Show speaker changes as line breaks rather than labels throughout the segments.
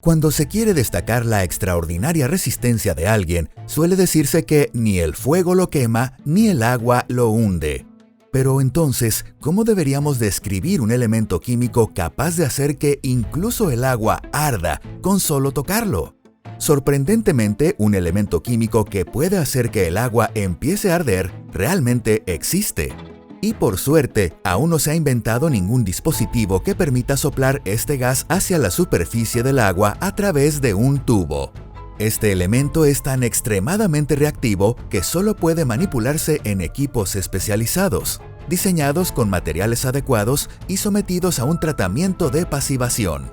Cuando se quiere destacar la extraordinaria resistencia de alguien, suele decirse que ni el fuego lo quema ni el agua lo hunde. Pero entonces, ¿cómo deberíamos describir un elemento químico capaz de hacer que incluso el agua arda con solo tocarlo? Sorprendentemente, un elemento químico que puede hacer que el agua empiece a arder realmente existe. Y por suerte, aún no se ha inventado ningún dispositivo que permita soplar este gas hacia la superficie del agua a través de un tubo. Este elemento es tan extremadamente reactivo que solo puede manipularse en equipos especializados, diseñados con materiales adecuados y sometidos a un tratamiento de pasivación.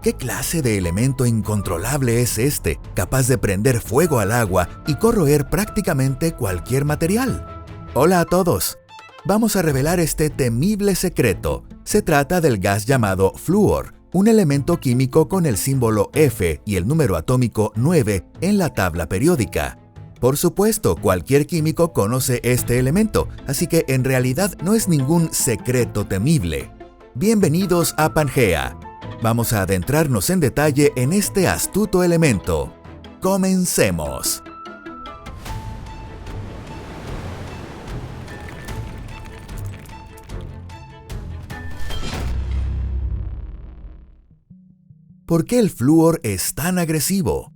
¿Qué clase de elemento incontrolable es este, capaz de prender fuego al agua y corroer prácticamente cualquier material? Hola a todos. Vamos a revelar este temible secreto. Se trata del gas llamado flúor, un elemento químico con el símbolo F y el número atómico 9 en la tabla periódica. Por supuesto, cualquier químico conoce este elemento, así que en realidad no es ningún secreto temible. Bienvenidos a Pangea. Vamos a adentrarnos en detalle en este astuto elemento. ¡Comencemos! ¿Por qué el flúor es tan agresivo?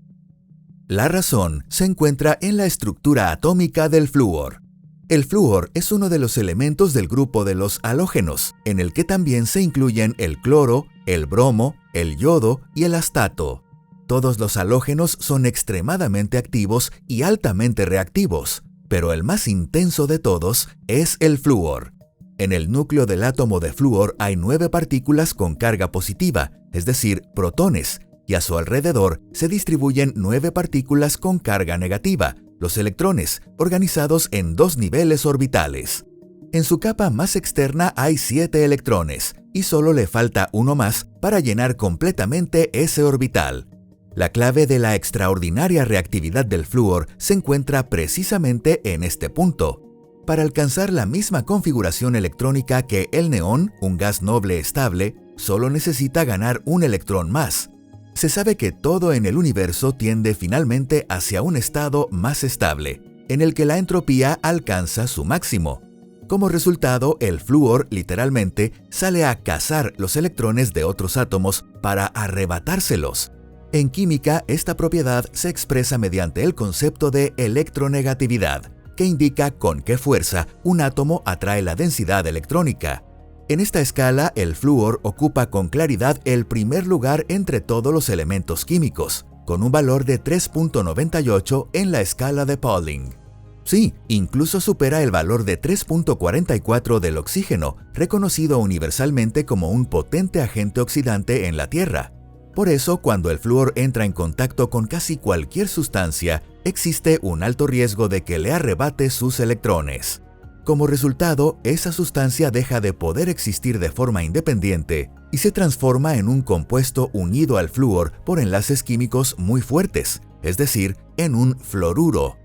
La razón se encuentra en la estructura atómica del flúor. El flúor es uno de los elementos del grupo de los halógenos, en el que también se incluyen el cloro, el bromo, el yodo y el astato. Todos los halógenos son extremadamente activos y altamente reactivos, pero el más intenso de todos es el flúor. En el núcleo del átomo de flúor hay 9 partículas con carga positiva, es decir, protones, y a su alrededor se distribuyen 9 partículas con carga negativa, los electrones, organizados en 2 niveles orbitales. En su capa más externa hay 7 electrones, y solo le falta uno más para llenar completamente ese orbital. La clave de la extraordinaria reactividad del flúor se encuentra precisamente en este punto. Para alcanzar la misma configuración electrónica que el neón, un gas noble estable, solo necesita ganar un electrón más. Se sabe que todo en el universo tiende finalmente hacia un estado más estable, en el que la entropía alcanza su máximo. Como resultado, el flúor literalmente sale a cazar los electrones de otros átomos para arrebatárselos. En química, esta propiedad se expresa mediante el concepto de electronegatividad, que indica con qué fuerza un átomo atrae la densidad electrónica. En esta escala, el flúor ocupa con claridad el primer lugar entre todos los elementos químicos, con un valor de 3.98 en la escala de Pauling. Sí, incluso supera el valor de 3.44 del oxígeno, reconocido universalmente como un potente agente oxidante en la Tierra. Por eso, cuando el flúor entra en contacto con casi cualquier sustancia, existe un alto riesgo de que le arrebate sus electrones. Como resultado, esa sustancia deja de poder existir de forma independiente y se transforma en un compuesto unido al flúor por enlaces químicos muy fuertes, es decir, en un fluoruro.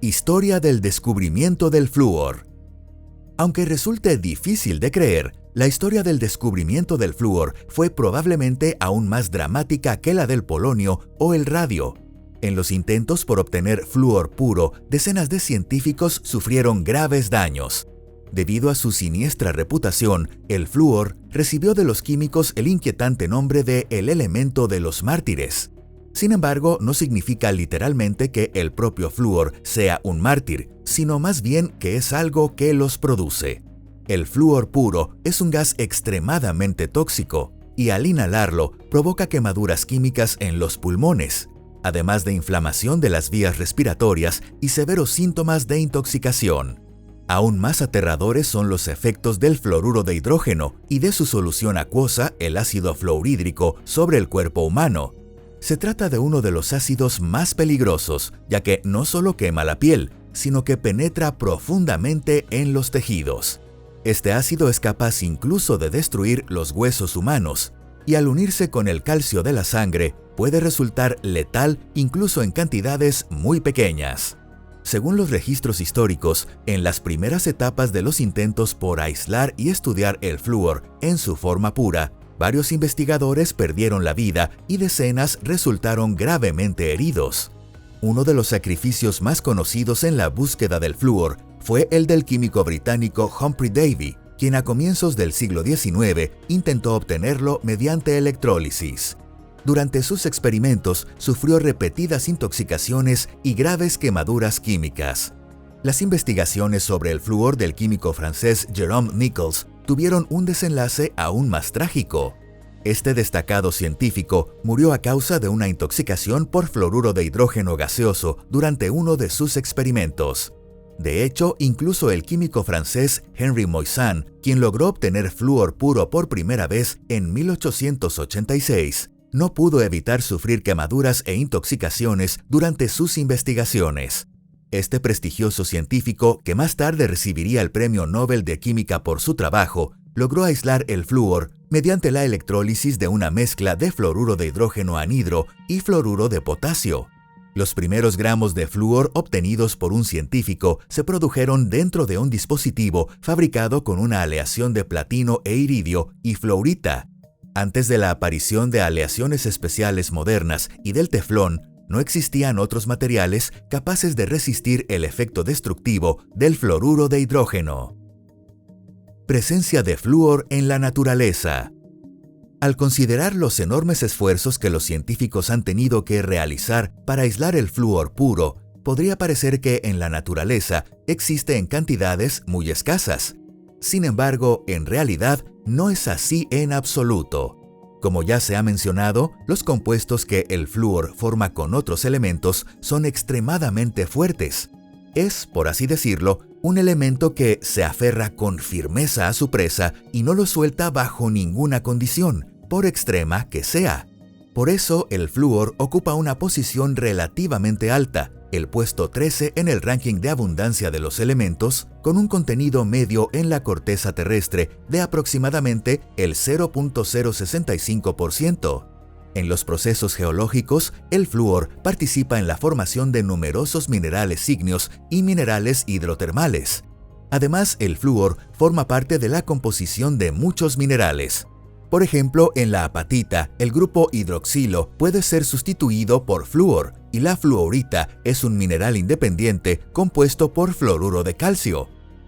Historia del descubrimiento del flúor. Aunque resulte difícil de creer, la historia del descubrimiento del flúor fue probablemente aún más dramática que la del polonio o el radio. En los intentos por obtener flúor puro, decenas de científicos sufrieron graves daños. Debido a su siniestra reputación, el flúor recibió de los químicos el inquietante nombre de el elemento de los mártires. Sin embargo, no significa literalmente que el propio flúor sea un mártir, sino más bien que es algo que los produce. El flúor puro es un gas extremadamente tóxico y al inhalarlo provoca quemaduras químicas en los pulmones, además de inflamación de las vías respiratorias y severos síntomas de intoxicación. Aún más aterradores son los efectos del fluoruro de hidrógeno y de su solución acuosa, el ácido fluorhídrico, sobre el cuerpo humano. Se trata de uno de los ácidos más peligrosos, ya que no solo quema la piel, sino que penetra profundamente en los tejidos. Este ácido es capaz incluso de destruir los huesos humanos, y al unirse con el calcio de la sangre, puede resultar letal incluso en cantidades muy pequeñas. Según los registros históricos, en las primeras etapas de los intentos por aislar y estudiar el flúor en su forma pura, Varios investigadores perdieron la vida y decenas resultaron gravemente heridos. Uno de los sacrificios más conocidos en la búsqueda del flúor fue el del químico británico Humphrey Davy, quien a comienzos del siglo XIX intentó obtenerlo mediante electrólisis. Durante sus experimentos sufrió repetidas intoxicaciones y graves quemaduras químicas. Las investigaciones sobre el flúor del químico francés Jérôme Nicols tuvieron un desenlace aún más trágico. Este destacado científico murió a causa de una intoxicación por fluoruro de hidrógeno gaseoso durante uno de sus experimentos. De hecho, incluso el químico francés Henri Moissan, quien logró obtener flúor puro por primera vez en 1886, no pudo evitar sufrir quemaduras e intoxicaciones durante sus investigaciones. Este prestigioso científico, que más tarde recibiría el Premio Nobel de Química por su trabajo, logró aislar el flúor mediante la electrólisis de una mezcla de fluoruro de hidrógeno anhidro y fluoruro de potasio. Los primeros gramos de flúor obtenidos por un científico se produjeron dentro de un dispositivo fabricado con una aleación de platino e iridio y fluorita. Antes de la aparición de aleaciones especiales modernas y del teflón, no existían otros materiales capaces de resistir el efecto destructivo del fluoruro de hidrógeno. Presencia de flúor en la naturaleza. Al considerar los enormes esfuerzos que los científicos han tenido que realizar para aislar el flúor puro, podría parecer que en la naturaleza existe en cantidades muy escasas. Sin embargo, en realidad no es así en absoluto. Como ya se ha mencionado, los compuestos que el flúor forma con otros elementos son extremadamente fuertes. Es, por así decirlo, un elemento que se aferra con firmeza a su presa y no lo suelta bajo ninguna condición, por extrema que sea. Por eso, el flúor ocupa una posición relativamente alta, el puesto 13 en el ranking de abundancia de los elementos, con un contenido medio en la corteza terrestre de aproximadamente el 0.065%. En los procesos geológicos, el flúor participa en la formación de numerosos minerales ígneos y minerales hidrotermales. Además, el flúor forma parte de la composición de muchos minerales. Por ejemplo, en la apatita, el grupo hidroxilo puede ser sustituido por flúor, y la fluorita es un mineral independiente compuesto por fluoruro de calcio.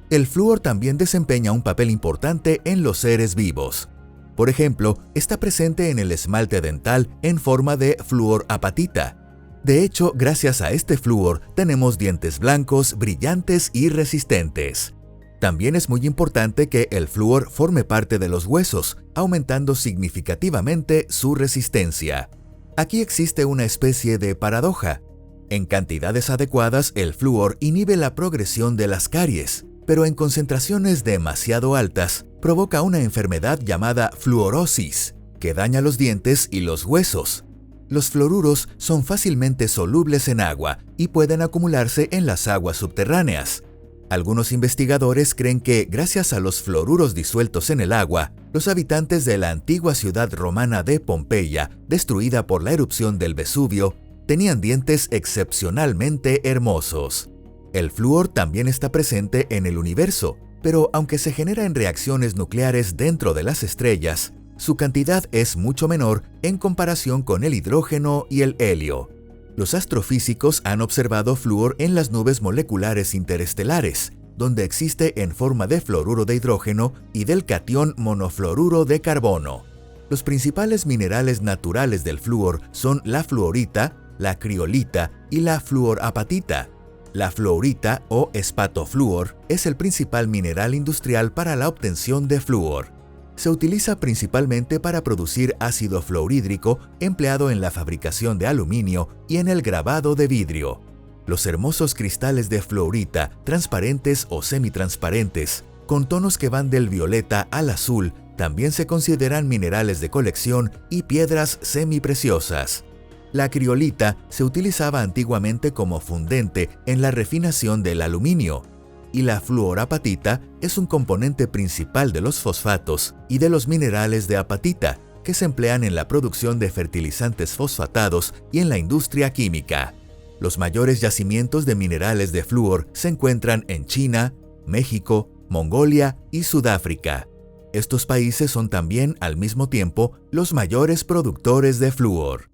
El flúor también desempeña un papel importante en los seres vivos. Por ejemplo, está presente en el esmalte dental en forma de fluorapatita. De hecho, gracias a este flúor tenemos dientes blancos, brillantes y resistentes. También es muy importante que el flúor forme parte de los huesos, aumentando significativamente su resistencia. Aquí existe una especie de paradoja. En cantidades adecuadas, el flúor inhibe la progresión de las caries, pero en concentraciones demasiado altas, provoca una enfermedad llamada fluorosis, que daña los dientes y los huesos. Los fluoruros son fácilmente solubles en agua y pueden acumularse en las aguas subterráneas. Algunos investigadores creen que, gracias a los fluoruros disueltos en el agua, los habitantes de la antigua ciudad romana de Pompeya, destruida por la erupción del Vesubio, tenían dientes excepcionalmente hermosos. El flúor también está presente en el universo, pero aunque se genera en reacciones nucleares dentro de las estrellas, su cantidad es mucho menor en comparación con el hidrógeno y el helio. Los astrofísicos han observado flúor en las nubes moleculares interestelares, donde existe en forma de fluoruro de hidrógeno y del catión monofluoruro de carbono. Los principales minerales naturales del flúor son la fluorita, la criolita y la fluorapatita. La fluorita o espatoflúor es el principal mineral industrial para la obtención de flúor. Se utiliza principalmente para producir ácido fluorhídrico empleado en la fabricación de aluminio y en el grabado de vidrio. Los hermosos cristales de fluorita, transparentes o semitransparentes, con tonos que van del violeta al azul, también se consideran minerales de colección y piedras semipreciosas. La criolita se utilizaba antiguamente como fundente en la refinación del aluminio, y la fluorapatita es un componente principal de los fosfatos y de los minerales de apatita, que se emplean en la producción de fertilizantes fosfatados y en la industria química. Los mayores yacimientos de minerales de flúor se encuentran en China, México, Mongolia y Sudáfrica. Estos países son también, al mismo tiempo, los mayores productores de flúor.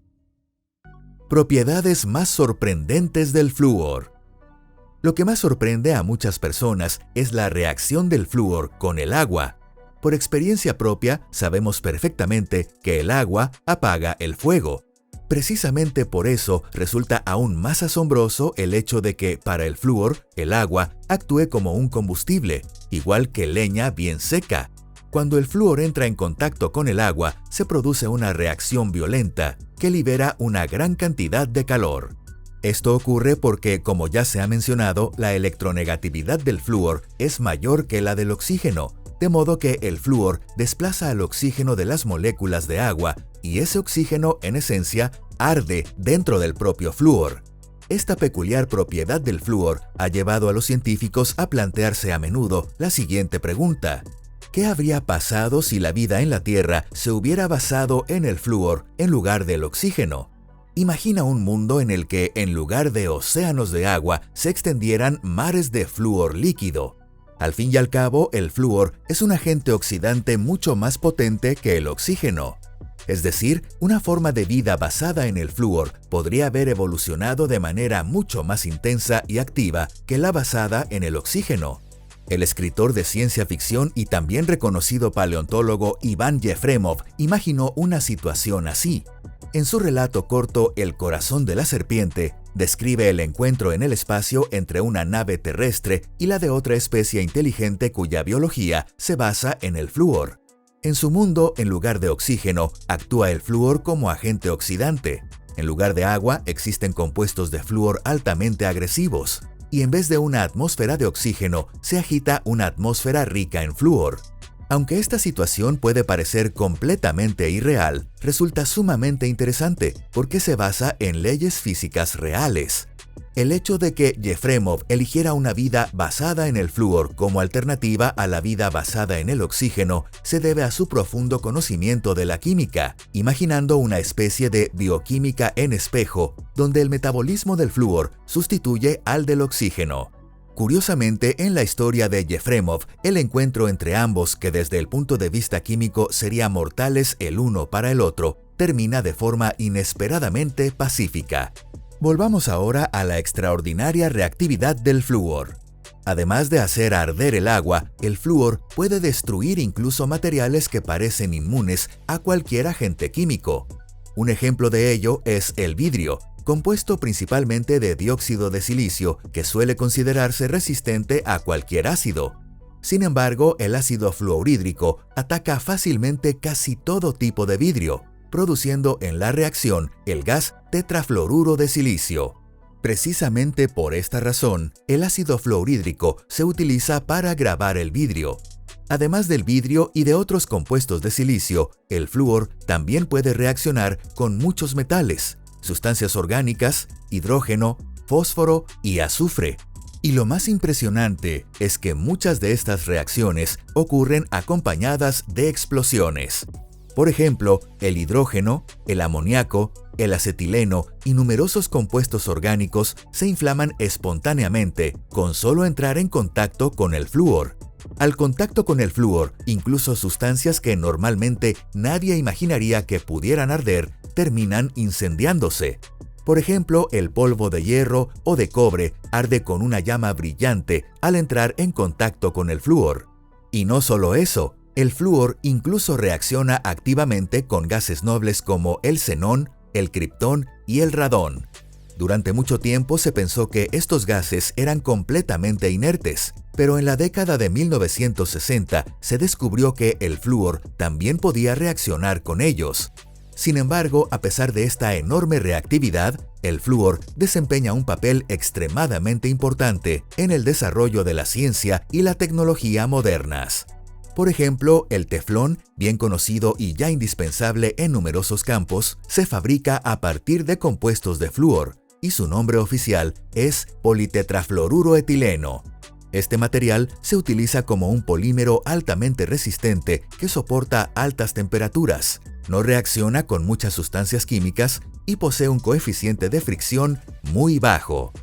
Propiedades más sorprendentes del flúor. Lo que más sorprende a muchas personas es la reacción del flúor con el agua. Por experiencia propia, sabemos perfectamente que el agua apaga el fuego. Precisamente por eso resulta aún más asombroso el hecho de que, para el flúor, el agua actúe como un combustible, igual que leña bien seca. Cuando el flúor entra en contacto con el agua, se produce una reacción violenta que libera una gran cantidad de calor. Esto ocurre porque, como ya se ha mencionado, la electronegatividad del flúor es mayor que la del oxígeno, de modo que el flúor desplaza al oxígeno de las moléculas de agua y ese oxígeno, en esencia, arde dentro del propio flúor. Esta peculiar propiedad del flúor ha llevado a los científicos a plantearse a menudo la siguiente pregunta: ¿qué habría pasado si la vida en la Tierra se hubiera basado en el flúor en lugar del oxígeno? Imagina un mundo en el que, en lugar de océanos de agua, se extendieran mares de flúor líquido. Al fin y al cabo, el flúor es un agente oxidante mucho más potente que el oxígeno. Es decir, una forma de vida basada en el flúor podría haber evolucionado de manera mucho más intensa y activa que la basada en el oxígeno. El escritor de ciencia ficción y también reconocido paleontólogo Iván Yefremov imaginó una situación así. En su relato corto El corazón de la serpiente, describe el encuentro en el espacio entre una nave terrestre y la de otra especie inteligente cuya biología se basa en el flúor. En su mundo, en lugar de oxígeno, actúa el flúor como agente oxidante. En lugar de agua, existen compuestos de flúor altamente agresivos. Y en vez de una atmósfera de oxígeno, se agita una atmósfera rica en flúor. Aunque esta situación puede parecer completamente irreal, resulta sumamente interesante porque se basa en leyes físicas reales. El hecho de que Yefremov eligiera una vida basada en el flúor como alternativa a la vida basada en el oxígeno se debe a su profundo conocimiento de la química, imaginando una especie de bioquímica en espejo, donde el metabolismo del flúor sustituye al del oxígeno. Curiosamente, en la historia de Yefremov, el encuentro entre ambos, que desde el punto de vista químico sería mortales el uno para el otro, termina de forma inesperadamente pacífica. Volvamos ahora a la extraordinaria reactividad del flúor. Además de hacer arder el agua, el flúor puede destruir incluso materiales que parecen inmunes a cualquier agente químico. Un ejemplo de ello es el vidrio, compuesto principalmente de dióxido de silicio, que suele considerarse resistente a cualquier ácido. Sin embargo, el ácido fluorhídrico ataca fácilmente casi todo tipo de vidrio, produciendo en la reacción el gas tetrafluoruro de silicio. Precisamente por esta razón, el ácido fluorhídrico se utiliza para grabar el vidrio. Además del vidrio y de otros compuestos de silicio, el flúor también puede reaccionar con muchos metales, sustancias orgánicas, hidrógeno, fósforo y azufre. Y lo más impresionante es que muchas de estas reacciones ocurren acompañadas de explosiones. Por ejemplo, el hidrógeno, el amoníaco, el acetileno y numerosos compuestos orgánicos se inflaman espontáneamente con solo entrar en contacto con el flúor. Al contacto con el flúor, incluso sustancias que normalmente nadie imaginaría que pudieran arder terminan incendiándose. Por ejemplo, el polvo de hierro o de cobre arde con una llama brillante al entrar en contacto con el flúor. Y no solo eso, el flúor incluso reacciona activamente con gases nobles como el xenón, el kriptón y el radón. Durante mucho tiempo se pensó que estos gases eran completamente inertes, pero en la década de 1960 se descubrió que el flúor también podía reaccionar con ellos. Sin embargo, a pesar de esta enorme reactividad, el flúor desempeña un papel extremadamente importante en el desarrollo de la ciencia y la tecnología modernas. Por ejemplo, el teflón, bien conocido y ya indispensable en numerosos campos, se fabrica a partir de compuestos de flúor, y su nombre oficial es politetrafluoruroetileno. Este material se utiliza como un polímero altamente resistente que soporta altas temperaturas, no reacciona con muchas sustancias químicas y posee un coeficiente de fricción muy bajo.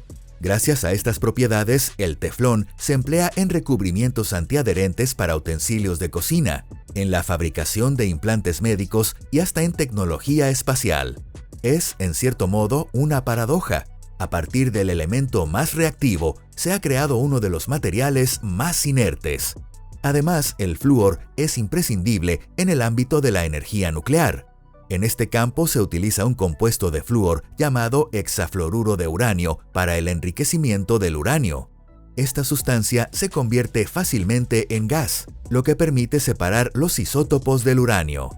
Gracias a estas propiedades, el teflón se emplea en recubrimientos antiadherentes para utensilios de cocina, en la fabricación de implantes médicos y hasta en tecnología espacial. Es, en cierto modo, una paradoja. A partir del elemento más reactivo, se ha creado uno de los materiales más inertes. Además, el flúor es imprescindible en el ámbito de la energía nuclear. En este campo se utiliza un compuesto de flúor llamado hexafluoruro de uranio para el enriquecimiento del uranio. Esta sustancia se convierte fácilmente en gas, lo que permite separar los isótopos del uranio.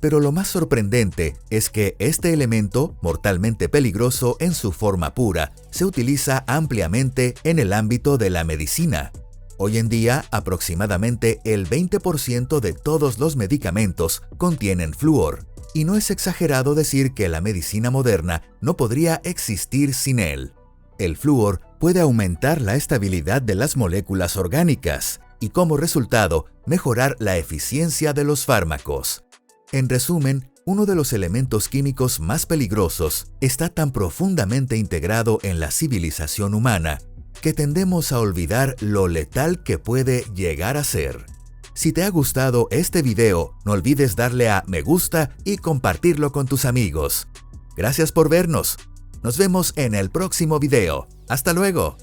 Pero lo más sorprendente es que este elemento, mortalmente peligroso en su forma pura, se utiliza ampliamente en el ámbito de la medicina. Hoy en día, aproximadamente el 20% de todos los medicamentos contienen flúor, y no es exagerado decir que la medicina moderna no podría existir sin él. El flúor puede aumentar la estabilidad de las moléculas orgánicas y, como resultado, mejorar la eficiencia de los fármacos. En resumen, uno de los elementos químicos más peligrosos está tan profundamente integrado en la civilización humana que tendemos a olvidar lo letal que puede llegar a ser. Si te ha gustado este video, no olvides darle a me gusta y compartirlo con tus amigos. Gracias por vernos. Nos vemos en el próximo video. ¡Hasta luego!